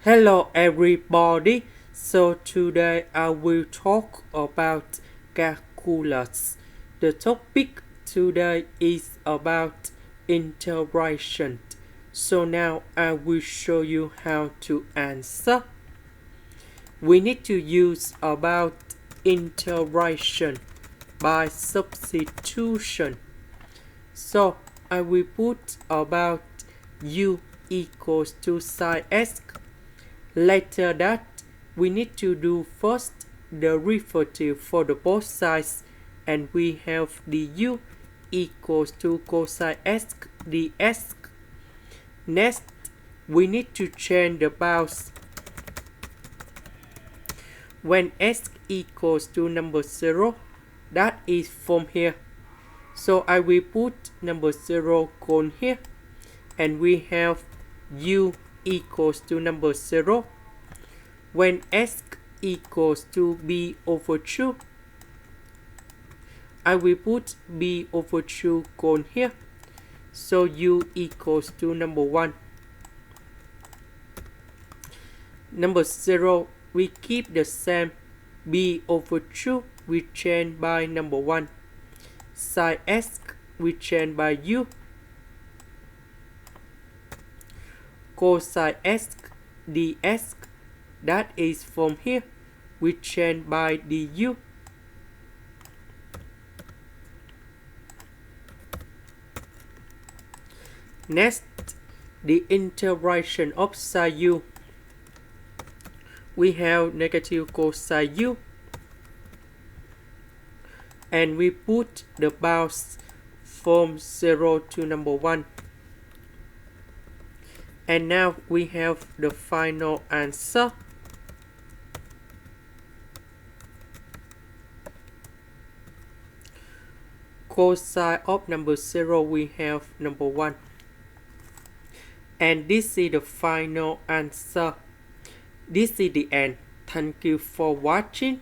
Hello everybody, so today I will talk about calculus. The topic today is about integration. So now I will show you how to answer. We need to use about integration by substitution. So I will put about u equals to sinx. Later that, we need to do first the derivative for the both sides, and we have du equals to cosx dx. Next, we need to change the bounds. When x equals to number 0, that is from here. So I will put number 0 cone here, and we have u equals to number 0. When x equals to b over 2, I will put b over 2 cone here. So u equals to number 1. Number 0, we keep the same. B over 2, we change by number 1. Sin x, we change by u. Cosine x dx, that is from here, we change by du. Next, the integration of sin u. We have negative cosine u, and we put the bounds from 0 to number 1. And now we have the final answer. Cosine of number 0, we have number 1. And this is the final answer. This is the end. Thank you for watching.